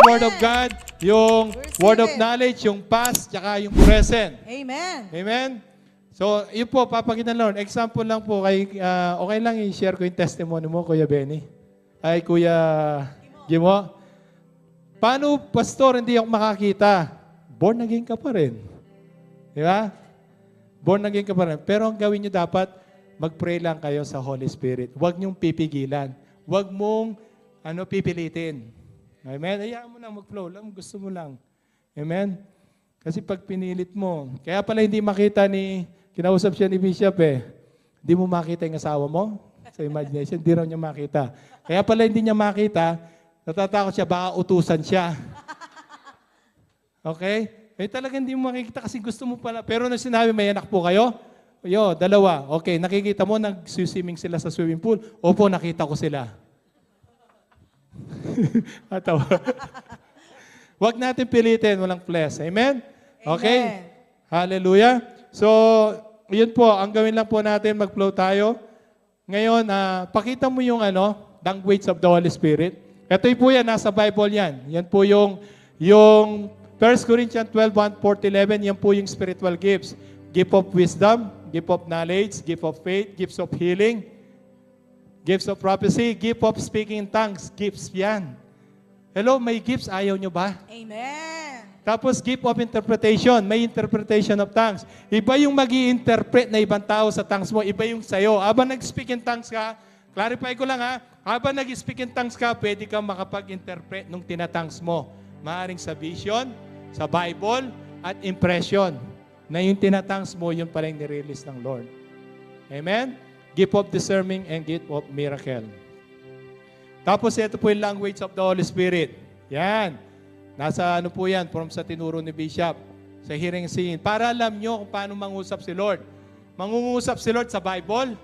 Word of God, yung Receive Word of it. knowledge, yung past, tsaka yung present. Amen. Amen? So, yun po, papakita ng Lord. Example lang po, okay lang i-share ko yung testimony mo, Kuya Benny. Ay, Kuya Gimo. Paano, Pastor, hindi ako makakita? Born again ka pa rin. Di ba? Born again ka pa rin. Pero ang gawin nyo dapat, mag-pray lang kayo sa Holy Spirit. Huwag nyong pipigilan. Huwag mong pipilitin. Amen? Hayaan mo lang mag-flow. Gusto mo lang. Amen? Kasi pag pinilit mo, kaya pala hindi makita kinausap siya ni Bishop hindi mo makita yung asawa mo sa imagination, hindi raw niya makita. Kaya pala hindi niya makita, natatakot siya, baka utusan siya. Okay? Talagang hindi mo makikita kasi gusto mo pala. Pero nung sinabi, may anak po kayo? Dalawa. Okay, nakikita mo, nag-swimming sila sa swimming pool? Opo, nakita ko sila. Atawa. Huwag natin pilitin, walang flesh. Amen? Okay? Amen. Hallelujah. So, yun po, ang gawin lang po natin, mag-flow tayo. Ngayon, pakita mo yung language of the Holy Spirit. Ito po yan, nasa Bible yan. Yan po yung 1 Corinthians 12:1, 4-11, yan po yung spiritual gifts. Gift of wisdom, gift of knowledge, gift of faith, gifts of healing, gifts of prophecy, gift of speaking in tongues, gifts yan. Hello, may gifts, ayaw nyo ba? Amen. Tapos gift of interpretation, may interpretation of tongues. Iba yung mag-i-interpret na ibang tao sa tongues mo, iba yung sa'yo. Habang nag-speak in tongues ka, clarify ko lang habang nag-speak in tongues ka, pwede kang makapag-interpret nung tinatangs mo. Maaring sa vision, sa Bible, at impression. Na yung tinatangs mo, yun pala yung nirelease ng Lord. Amen? Gift of discerning and gift of miracle. Tapos ito po yung language of the Holy Spirit. Yan. Nasa po yan, from sa tinuro ni Bishop, sa hearing and seeing. Para alam nyo kung paano mangusap si Lord. Mangungusap si Lord sa Bible,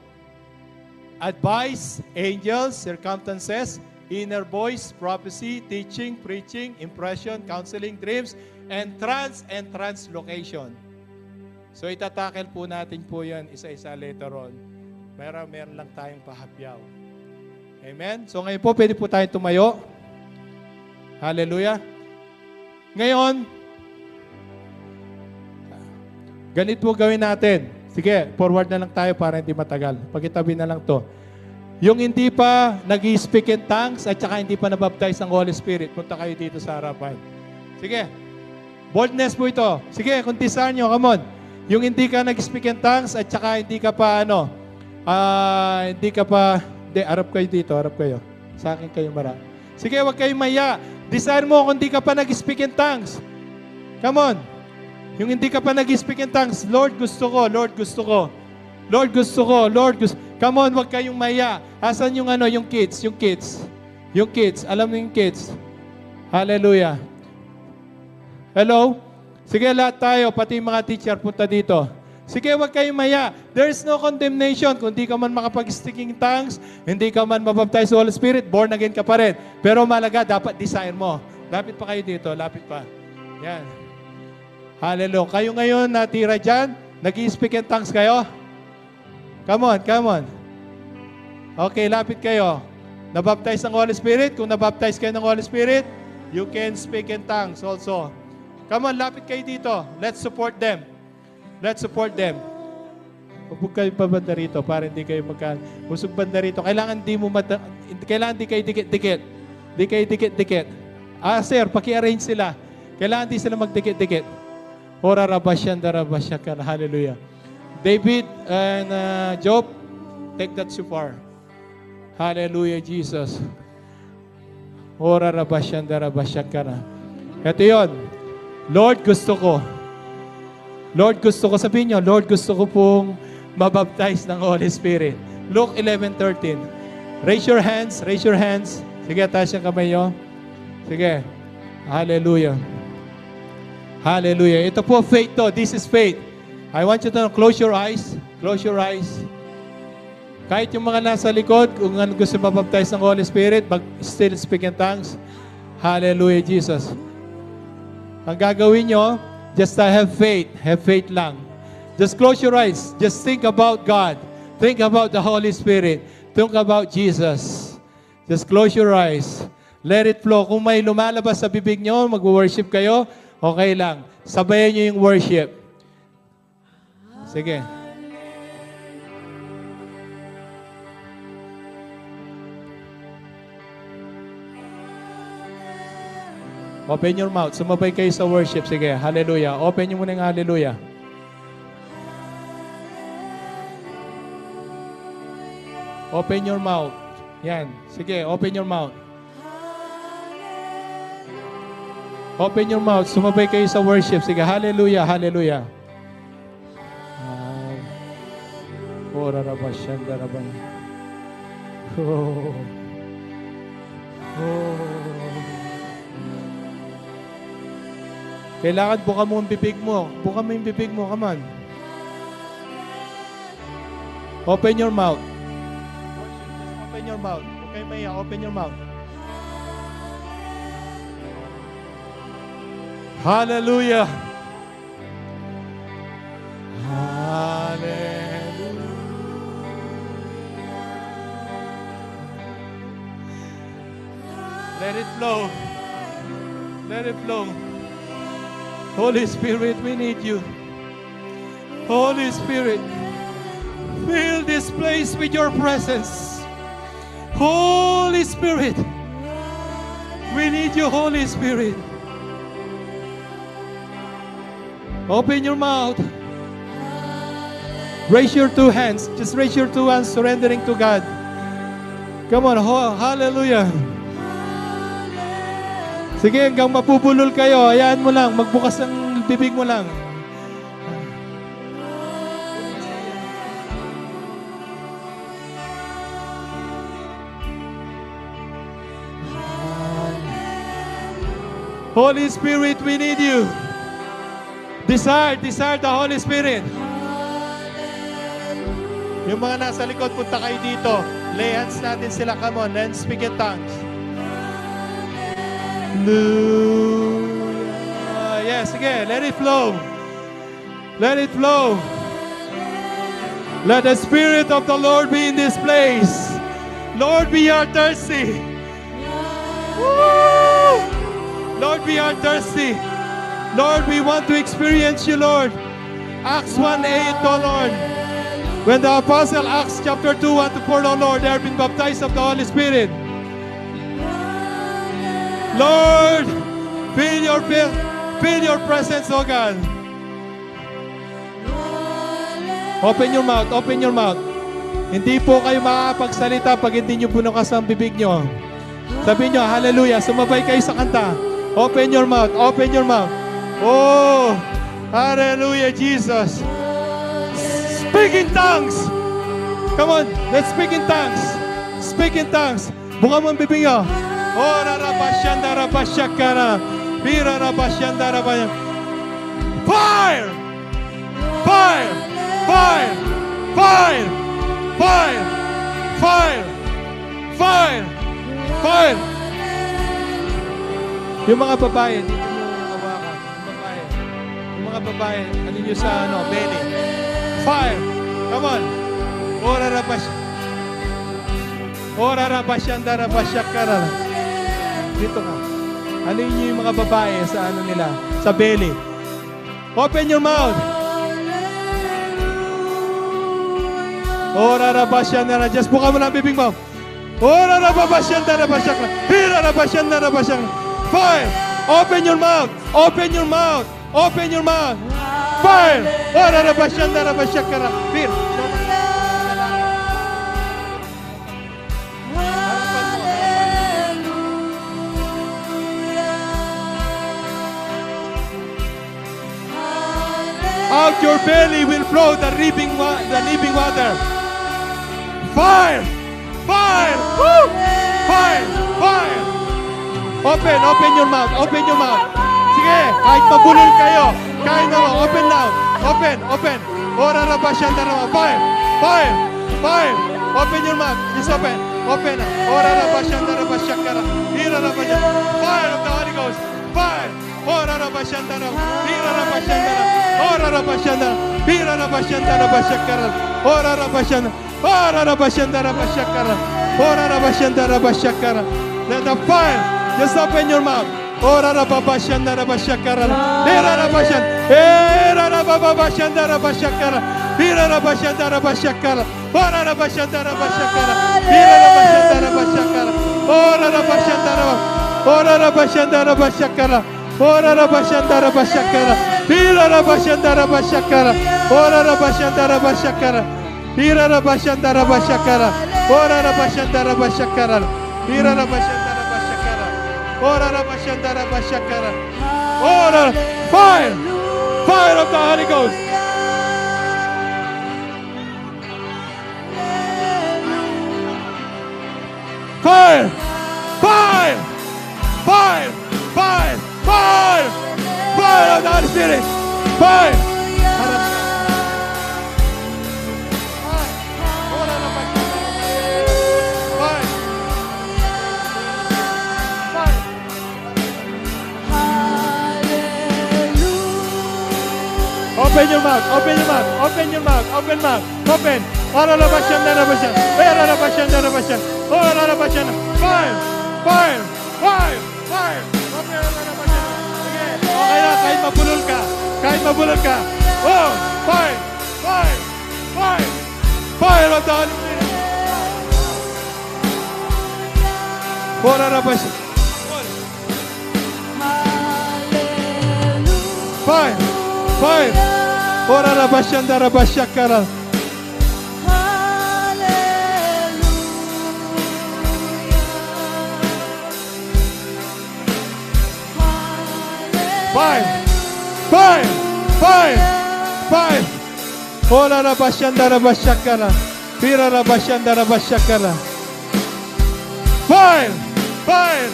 advice, angels, circumstances, inner voice, prophecy, teaching, preaching, impression, counseling, dreams, and translocation. So itatakel po natin po yan isa-isa later on. Meron lang tayong pahapyaw. Amen? So ngayon po, pwede po tayong tumayo. Hallelujah. Ngayon, ganito gawin natin. Sige, forward na lang tayo para hindi matagal. Pagitabi na lang to. Yung hindi pa nag-speak in tongues at saka hindi pa nabaptize ng Holy Spirit, punta kayo dito sa harapan. Sige, boldness po ito. Sige, kuntisan nyo, come on. Yung hindi ka nag-speak in tongues at saka hindi ka pa harap kayo dito, harap kayo. Sa akin kayo mara. Sige, huwag kayong maya. Desire mo kung hindi ka pa nag-speak in tongues. Come on. Yung hindi ka pa nag-speak in tongues, Lord, gusto ko, Lord, gusto ko. Lord, gusto ko, Lord, gusto. Come on, huwag kayong maya. Asan yung yung kids, yung kids. Yung kids, alam mo yung kids. Hallelujah. Hello? Sige, lahat tayo, pati yung mga teacher, punta dito. Sige, huwag kayong maya. There's no condemnation. Kung di ka man makapag-speaking tongues, hindi ka man mabaptize sa Holy Spirit, born again ka pa rin. Pero malaga, dapat desire mo. Lapit pa kayo dito, lapit pa. Yan. Hallelujah. Kayo ngayon natira dyan, nag-i-speak in tongues kayo? Come on, come on. Okay, lapit kayo. Nabaptize ng Holy Spirit? Kung nabaptize kayo ng Holy Spirit, you can speak in tongues also. Come on, lapit kayo dito. Let's support them. Let's support them. Huwag kayo pabanda rito para hindi kayo usog banda rito. Kailangan di kayo dikit-dikit. Di kayo dikit-dikit. Sir, paki-arrange sila. Kailangan di sila magdikit-dikit. Ora rabasyan darabasyakan. Hallelujah. David and Job, take that shofar. Hallelujah, Jesus. Ora rabasyan darabasyakan. Ito yun. Lord, gusto ko. Lord, gusto ko. Sabihin nyo, Lord, gusto ko pong mabaptize ng Holy Spirit. Luke 11:13. Raise your hands. Raise your hands. Sige, taas yung kamay nyo. Sige. Hallelujah. Hallelujah. Ito po, faith to. This is faith. I want you to close your eyes. Close your eyes. Kahit yung mga nasa likod, kung gusto mabaptize ng Holy Spirit, still speak in tongues. Hallelujah, Jesus. Ang gagawin nyo, just have faith. Have faith lang. Just close your eyes. Just think about God. Think about the Holy Spirit. Think about Jesus. Just close your eyes. Let it flow. Kung may lumalabas sa bibig nyo, mag-worship kayo, okay lang. Sabayan nyo yung worship. Sige. Open your mouth. Sumabay kayo sa worship. Sige, hallelujah. Open nyo muna yung hallelujah. Open your mouth. Yan. Sige, open your mouth. Open your mouth. Sumabay kayo sa worship. Sige, hallelujah, hallelujah. Ora rabasyan daraban. Oh. Kailangan buka mo ang bibig mo. Buka mo yung bibig mo. Come on. Open your mouth. Open your mouth. Okay, Maya. Open your mouth. Hallelujah. Hallelujah. Let it flow. Let it flow. Holy Spirit, we need you. Holy Spirit, fill this place with your presence. Holy Spirit, we need you, Holy Spirit. Open your mouth. Raise your two hands. Just raise your two hands, surrendering to God. Come on, hallelujah. Sige, hanggang mapupulol kayo, hayaan mo lang, magbukas ang bibig mo lang. Holy Spirit, we need you. Desire the Holy Spirit. Yung mga nasa likod, punta kayo dito. Lay hands natin sila, come on, let's speak in tongues. Hallelujah. Yes, again. Let it flow. Let it flow. Let the Spirit of the Lord be in this place. Lord, we are thirsty. Woo! Lord, we are thirsty. Lord, we want to experience you, Lord. Acts 1:8, oh Lord. When the apostle Acts chapter 2, 1-4, oh Lord, they have been baptized of the Holy Spirit. Lord, feel your presence, oh God. Open your mouth, open your mouth. Hindi po kayo makakapagsalita pag hindi nyo bunukas ang bibig nyo. Sabihin nyo, hallelujah, sumabay kayo sa kanta. Open your mouth, open your mouth. Oh, hallelujah, Jesus. Speak in tongues. Come on, let's speak in tongues. Speak in tongues. Buka mo ang bibig nyo. Ora rabashanda rabashakara. Bira rabashanda rabaya. Fire! Fire! Fire! Fire! Fire! Fire! Fire! Fire! Yung mga babae, dito nyo hawakan. Yung mga babae, ano nyo sa belly. Fire! Come on! Ora rabashanda. Ora rabashanda rabashakara. Dito ka. Alin niyo yung mga babae sa ano nila? Sa belly. Open your mouth. Ora rabashanda. Just buka mo lang bibig mo. Ora rabashanda rabashakara. Hira rabashanda rabashakara. Fire. Open your mouth. Open your mouth. Open your mouth. Fire. Ora rabashanda rabashakara. Hira. Out your belly will flow the living water. Fire! Fire! Woo! Fire! Fire! Open your mouth. Open your mouth. Sige, kahit mabulol kayo. Kahit naman, open now. Open. Ora rabashanda raba. Fire! Fire! Fire! Open your mouth. Just open. Ora rabashanda raba shakara. Hira rabashanda. Fire of the Holy Ghost. Fire! Ora rabashanda raba. Hira rabashanda raba. Ora rabashanda. Hira rabashanda raba shakara. Ora rabashanda. Ora rabashanda raba shakara. Ora rabashanda raba shakara. Let the fire Just open your mouth. Ora rababashan darabashakara. Era rabashan. Era rababashan darabashakara. Ira rabashan darabashakara. Ora rabashan darabashakara. Ira rabashan darabashakara. Ora rabashan darabashakara. Ora rabashan darabashakara. Ora rabashan darabashakara. Ira rabashan darabashakara. Ora rabashan darabashakara. Ira rabashan darabashakara. Ora rabashan darabashakara. Ira rabashan darabashakara. Ora rabashan darabashakara. Ora fire! Fire of the Holy Ghost! Fire! Fire! Fire! Fire! Fire! Fire of the Holy Spirit! Fire! Open your mouth, open your mouth, open your mouth, open mouth, open. Ora la bashan, ora bashan, ora la bashan, ora bashan, ora la bashan. Fire, fire, fire, fire. Open la bashan. Sige, okay na, kahit mabulol ka, kahit mabulol ka. Oh, fire, fire, fire, fire of the Holy Spirit. Ora la bashan. Fire, fire. Ora la bashan, ora bashan. Fire! Fire! Fire! Fire! Ola rabashanda rabashakara. Pira rabashanda rabashakara. Fire! Fire!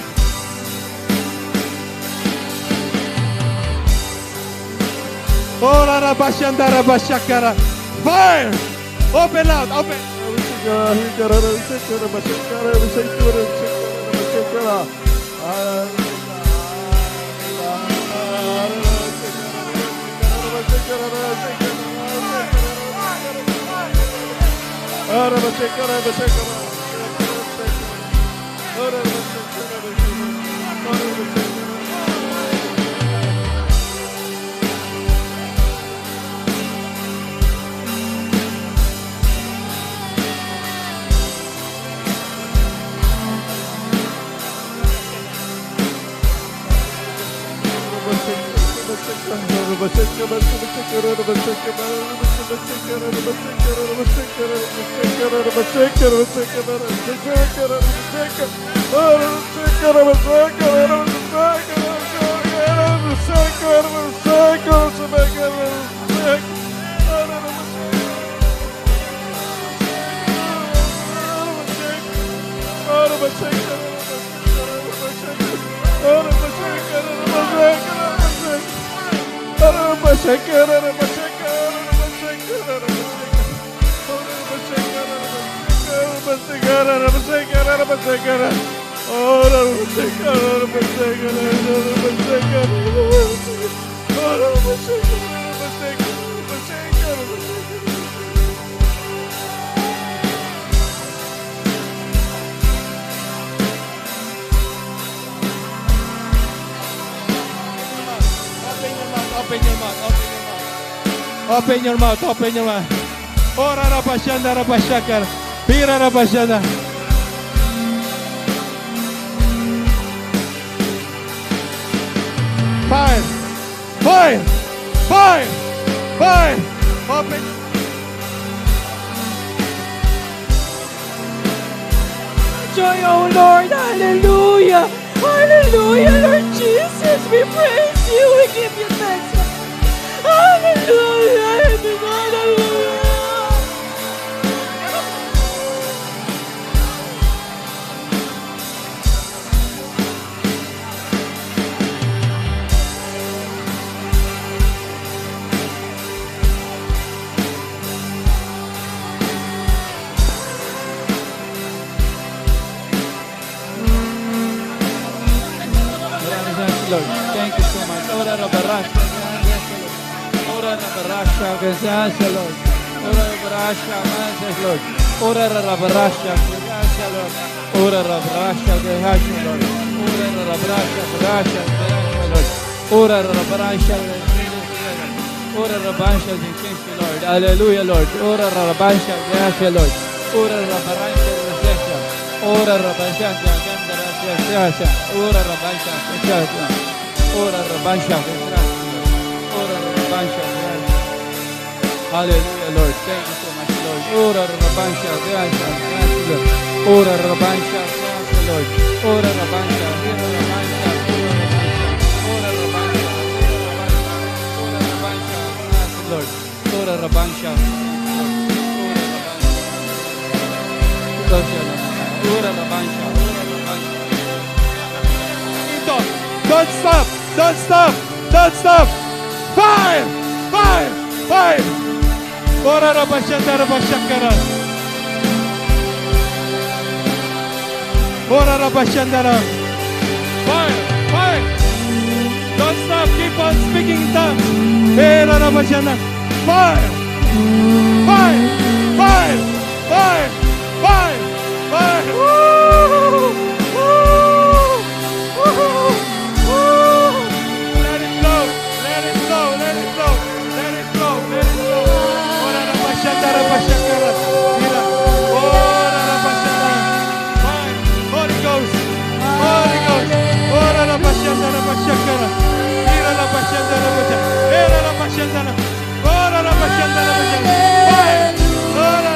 Ola rabashanda rabashakara. Fire! Open out! Open! Open your mouth, open your mouth. Ora rabashanda rabashakar. Pira rabashanda. Fire! Fire! Fire! Fire! Open. Joy, oh Lord, hallelujah! Hallelujah, Lord Jesus, we praise you, we give you thanks. Hallelujah! Hallelujah! Lord, thank you so much. Ora rabarasha, ora rabarasha, gracias Lord. Ora rabarasha, gracias Lord. Ora rabarasha, gracias Lord. Ora rabarasha, gracias Lord. Ora la brascia, brascia, Lord. Ora la brascia, ora la brascia, Lord. Hallelujah, Lord. Ora la brascia, grazie, Lord. Ora la brascia, grazie. Ora la brascia, grazie. Ora la brascia, grazie. Ora la brascia, grazie. Ora la brascia, grazie. Hallelujah, Lord. Thank you so much, Lord. Ora la brascia, grazie. Lord. Ora la brascia, grazie, Lord. Ora la brascia, Lord, ora rabansha, ora rabansha. Don't stop! Don't stop! Don't stop! Fire! Fire! Fire! Ora rabashanda rabashakara. Ora rabashanda ra. Fire! Fire! Don't stop! Keep on speaking in tongues. Ora rabashanda. Fire! Fire! Fire! Fire! Fire! Fire! Woo! Woo! Woo! Woo! Let it flow! Let it flow! Let it flow! Let it flow! Let it flow! Ora rabashanda rabashakara. Mira. Ora rabashanda. Fire! Holy Ghost! Holy Ghost! Ora rabashanda rabashakara. Mira rabashanda rabashakara. Era rabashanda. Ora rabashanda rabashakara. Fire! Ora.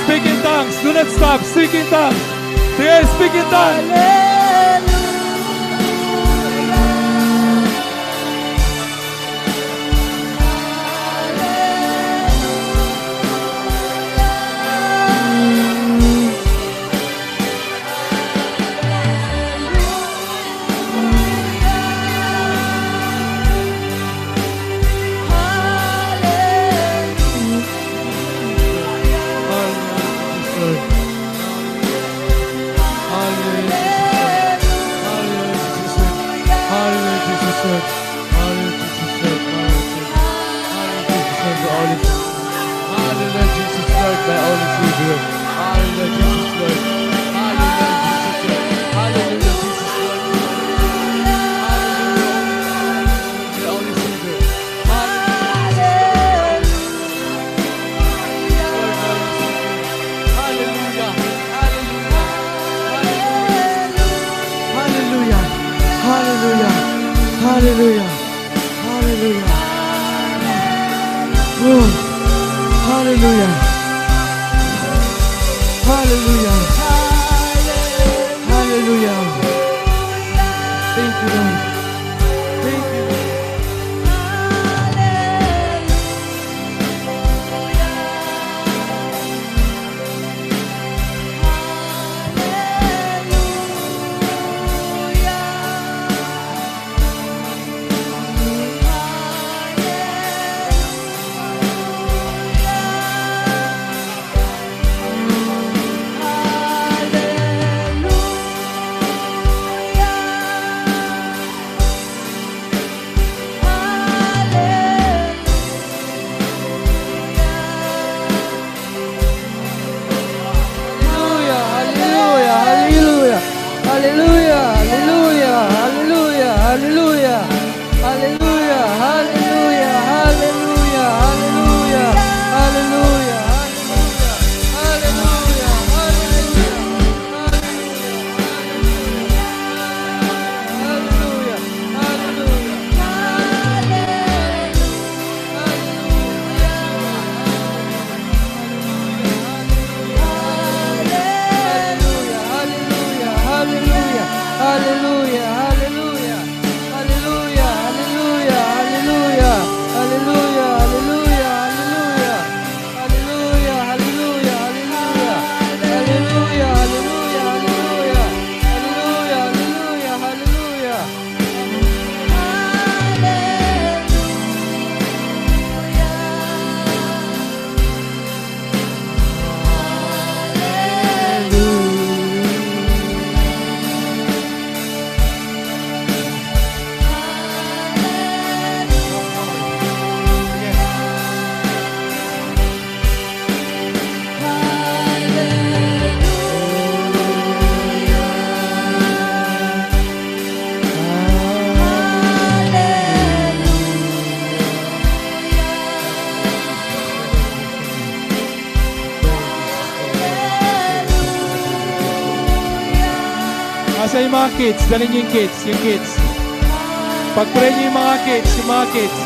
Speak in tongues. Do not stop. Speak in tongues. Yes, speak in tongues. Hallelujah. Hallelujah. Oh, hallelujah. Hallelujah. Hallelujah. Thank you, Lord. Thank you. yung mga kids. Dali niyo yung kids. Yung kids. Pag-pray niyo yung mga kids. Yung mga kids.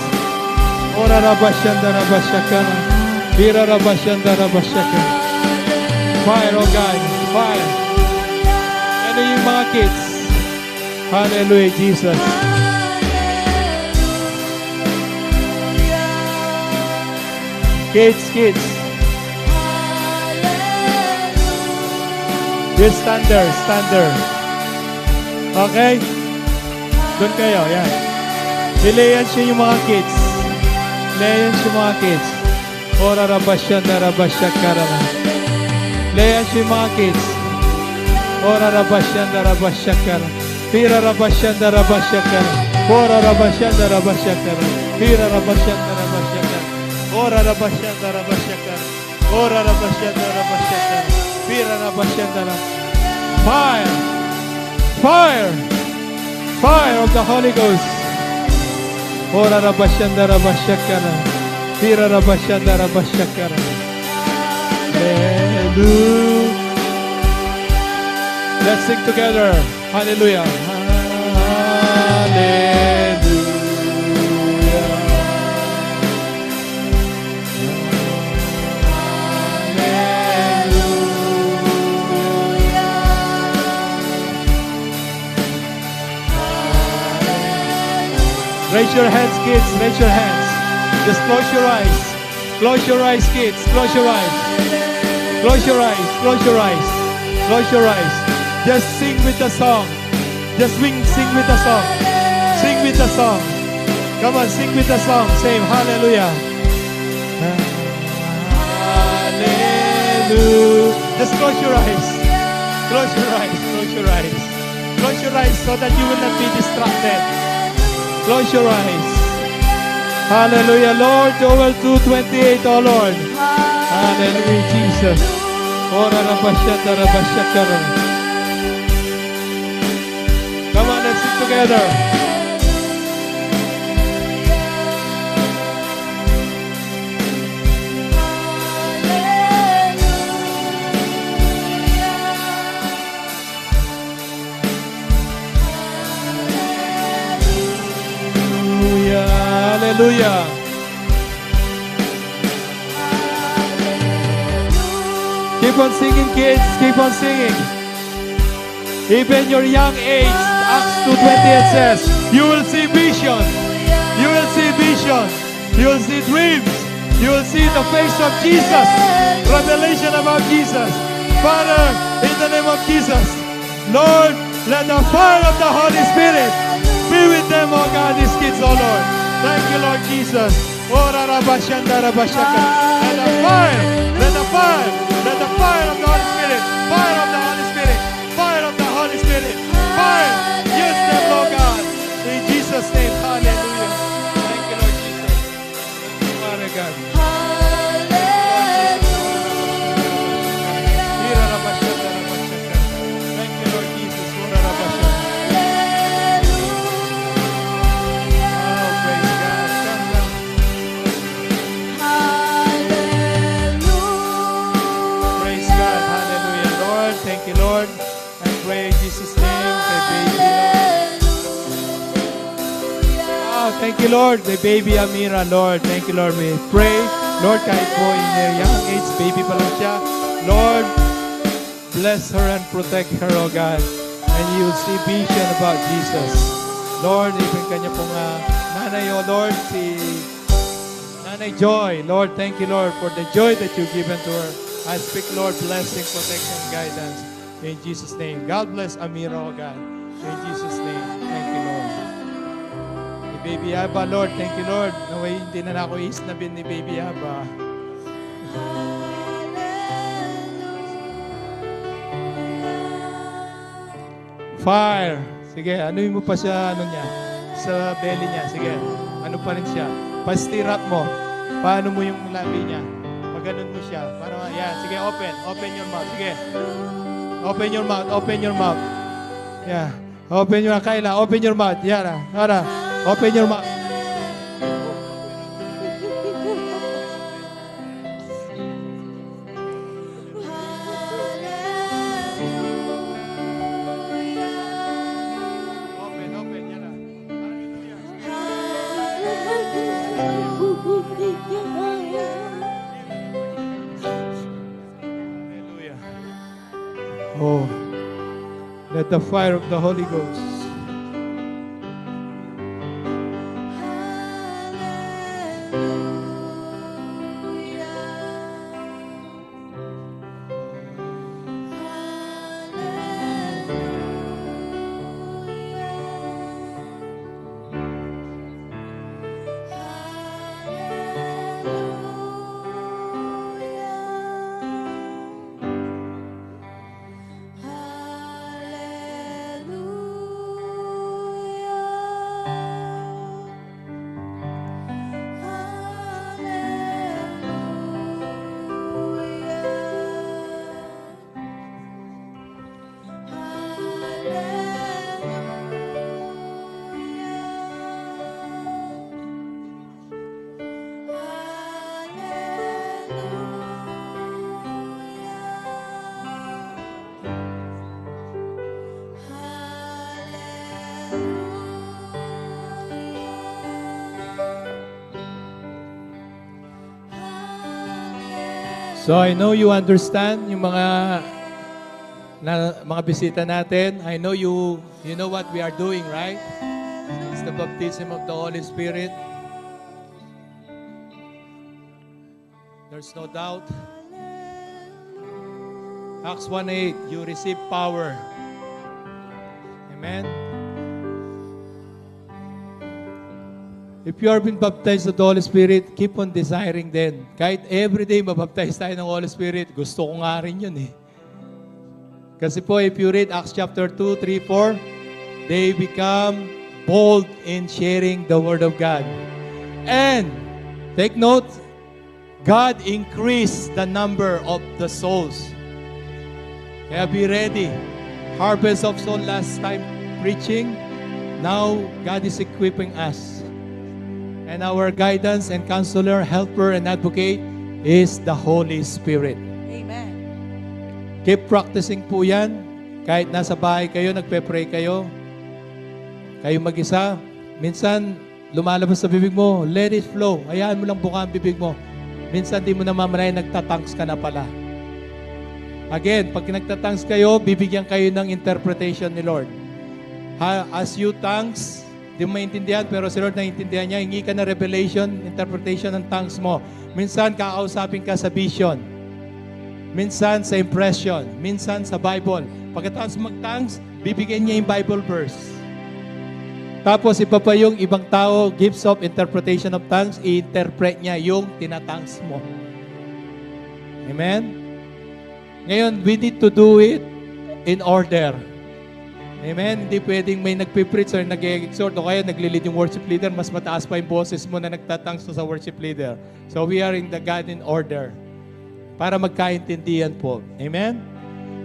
Ora rabashanda rabashakana. Bira rabashanda rabashakana. Fire, oh God. Fire. Ano yung mga kids? Hallelujah, Jesus. Kids, kids. Yes, stand there, stand there. Okay? Doon kayo, yan. Ilayan siya yung mga kids. Ilayan siya yung mga kids. Ora rabashanda rabashakara. Ilayan siya yung mga kids. Ora rabashanda rabashakara. Pira rabashanda rabashakara. Ora rabashanda rabashakara. Pira rabashanda rabashakara. Ora rabashanda rabashakara. Ora rabashanda rabashakara. Pira rabashanda rabashakara. Fire! Fire! Fire of the Holy Ghost. Ora rabashanda rabashakara. Pira rabashanda rabashakara. Hallelujah. Let's sing together. Hallelujah. Raise your hands, kids. Raise your hands. Just close your eyes. Close your eyes, kids. Close your eyes. Close your eyes. Close your eyes. Close your eyes. Just sing with the song. Just sing with the song. Sing with the song. Come on, sing with the song. Same. Hallelujah. Hallelujah. Just close your eyes. Close your eyes. Close your eyes. Close your eyes so that you will not be distracted. Close your eyes. Hallelujah, Lord. Joel 2:28, oh Lord. Hallelujah, Jesus. Ora rabashata rabashakara. Come on, let's sing together. Hallelujah. Keep on singing, kids. Keep on singing. Even your young age, Acts 2:28 says, you will see vision. You will see vision. You will see dreams. You will see the face of Jesus. Revelation about Jesus. Father, in the name of Jesus, Lord, let the fire of the Holy Spirit be with them, oh God, these kids, oh Lord. Thank you, Lord Jesus. Ora rabashanda rabashaka. Let the fire, let the fire, let the fire of the Holy Spirit, fire of the Holy Spirit, fire of the Holy Spirit, fire. Use them, Lord God. In Jesus' name, hallelujah. Thank you, Lord Jesus. Father God. Ira rabashanda rabashaka. Thank you, Lord Jesus. Ora rabashaka. Thank you, Lord. I pray in Jesus' name. Kay baby, Lord. Thank you, Lord. Kay baby Amira, Lord. Thank you, Lord. We pray, Lord, kahit po in their young age, baby pa lang siya. Lord, bless her and protect her, oh God. And you will see vision about Jesus. Lord, even kanya pong nanay, oh Lord, si Nanay Joy. Lord, thank you, Lord, for the joy that you've given to her. I speak, Lord, blessing, protection, guidance. In Jesus' name. God bless Amira, oh God. In Jesus' name. Thank you, Lord. Ni Baby Aba, Lord. Thank you, Lord. Naway, hindi na ako isnabin ni Baby Aba. Fire. Sige, anuin mo pa siya, ano niya, sa belly niya. Sige, ano pa rin siya. Pa-stirrup mo. Paano mo yung labi niya? Pag-ganon mo siya. Para, yan. Sige, open. Open your mouth. Sige. Open your mouth. Open your mouth. Yeah. Open your mouth. Kayla, open your mouth. Yan. Ara. Open your mouth. Hallelujah. Oh, let the fire of the Holy Ghost. So I know you understand yung mga bisita natin. I know you know what we are doing, right? It's the baptism of the Holy Spirit. There's no doubt. Acts 1:8, you receive power. Amen. If you are being baptized with the Holy Spirit, keep on desiring then. Kahit everyday mabaptize tayo ng Holy Spirit, gusto ko nga rin yun eh. Kasi po, if you read Acts chapter 2, 3, 4, they become bold in sharing the Word of God. And, take note, God increased the number of the souls. Kaya be ready. Harvest of soul last time preaching. Now, God is equipping us. And our guidance and counselor, helper, and advocate is the Holy Spirit. Amen. Keep practicing po yan. Kahit nasa bahay kayo, nagpe-pray kayo. Kayo mag-isa. Minsan, lumalabas sa bibig mo, let it flow. Hayaan mo lang buka ang bibig mo. Minsan, di mo na mamalayan, nagtatanks ka na pala. Again, pag nagtatanks kayo, bibigyan kayo ng interpretation ni Lord. As you thanks, di mo maintindihan, pero si Lord naiintindihan niya. Hingi ka na revelation, interpretation ng tongues mo. Minsan, kakausapin ka sa vision. Minsan, sa impression. Minsan, sa Bible. Pagkatapos mag-tongues, bibigyan niya yung Bible verse. Tapos, iba pa yung ibang tao, gifts of interpretation of tongues, i-interpret niya yung tinatangs mo. Amen? Ngayon, we need to do it in order. Amen? Hindi pwedeng may nagpipreach or nag-exhort o kaya nagli-lead yung worship leader, mas mataas pa yung boses mo na nagtatangs sa worship leader. So we are in the God in order para magkaintindihan po. Amen?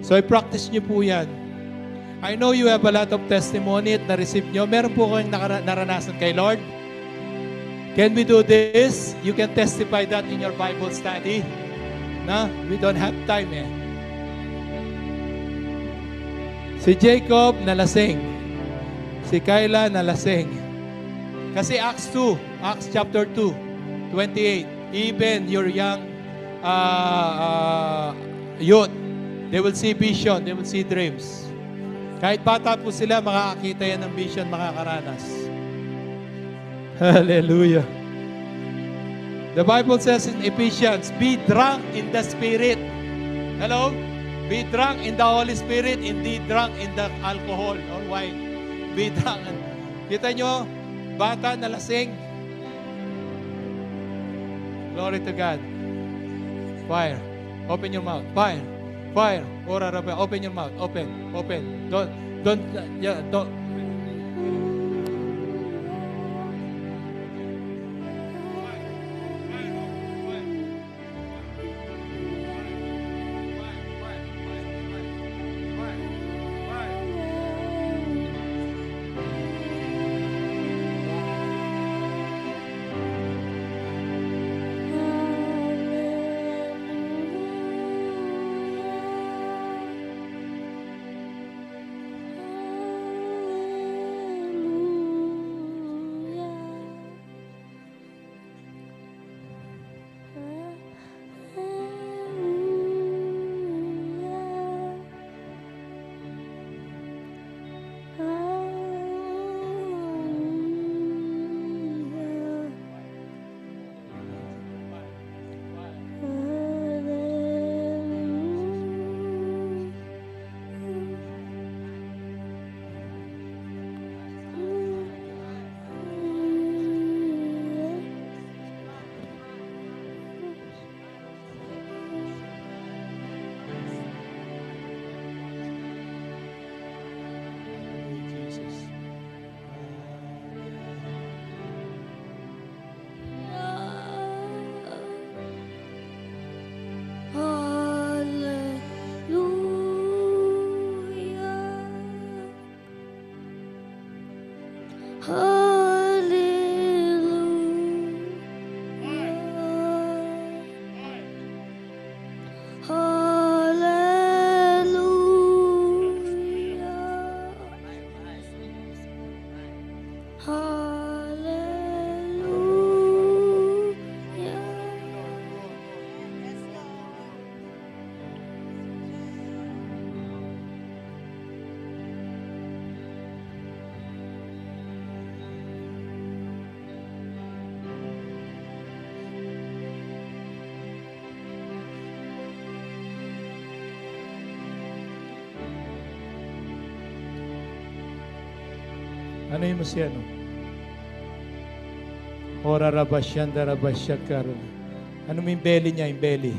So i-practice nyo po yan. I know you have a lot of testimony at na-receive nyo. Meron po kayong naranasan kay Lord. Can we do this? You can testify that in your Bible study. Na? We don't have time eh. Si Jacob nalasing. Si Kyla nalasing. Kasi Acts chapter 2, 28, even your young youth, they will see vision, they will see dreams. Kahit bata po sila, makakakita yan ng vision, makakaranas. Hallelujah. The Bible says in Ephesians, be drunk in the Spirit. Hello? Be drunk in the Holy Spirit, indeed drunk in the alcohol or wine. Be drunk. Kita nyo, bata na lasing. Glory to God. Fire. Open your mouth. Fire. Fire. Ora rabba. Open your mouth. Open. Don't. Ano yung siya, no? Ora rabasyanda rabasyakar. Ano mo yung belly niya, yung belly?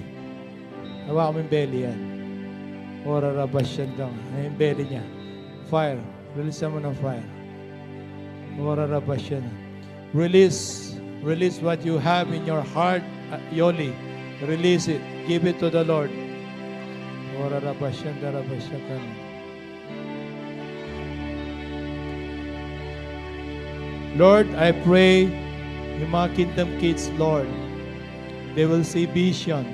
Hawa ko yung belly yan. Ora rabasyanda. Ano yung belly niya? Fire. Release mo ng fire. Ora rabasyanda. Release what you have in your heart, Yoli. Release it. Give it to the Lord. Ora rabasyanda rabasyakar. Lord, I pray yung mga kingdom kids, Lord, they will see vision.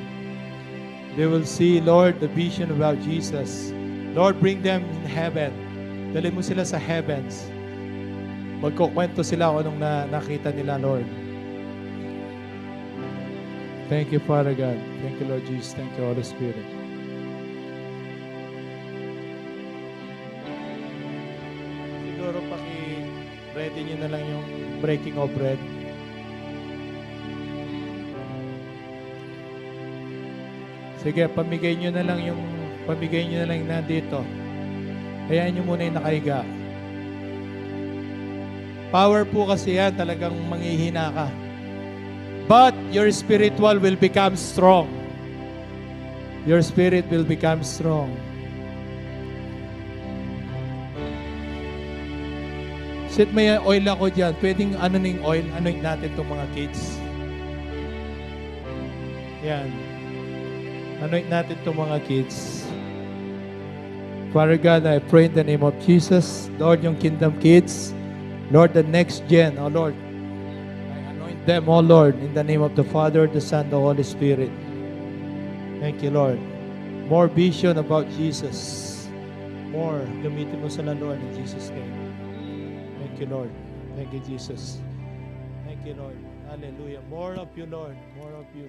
They will see, Lord, the vision about Jesus. Lord, bring them in heaven. Dali mo sila sa heavens. Magkukwento sila kung anong nakita nila, Lord. Thank you, Father God. Thank you, Lord Jesus. Thank you, Holy Spirit. Siguro ready nyo na lang yung breaking of bread. Sige, pamigay nyo na lang yung nandito. Hayaan nyo muna yung nakahiga. Power po kasi yan, talagang manghihina ka. But your spiritual will become strong. Your spirit will become strong. Sit, may oil ako dyan. Pwedeng ano'ning oil, ano'y natin itong mga kids. Yan. Ano'y natin itong mga kids. Father God, I pray in the name of Jesus. Lord, yung kingdom kids. Lord, the next gen, oh Lord. I anoint them, oh Lord, in the name of the Father, the Son, the Holy Spirit. Thank you, Lord. More vision about Jesus. More. Gamitin mo sila, Lord, in Jesus' name. Thank you, Lord. Thank you, Jesus. Thank you, Lord. Hallelujah. More of you, Lord. More of you.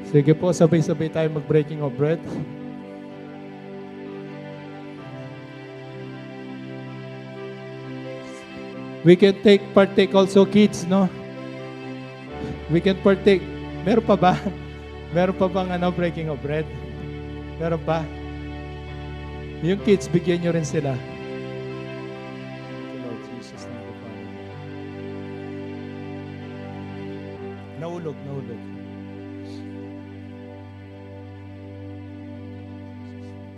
Sige po, sabay-sabay tayo mag-breaking of bread. We can partake also, kids, no? We can partake. Meron pa ba? Meron pa bang breaking of bread? Meron pa? Yung kids, bigyan nyo rin sila. Lord Jesus, nahulog.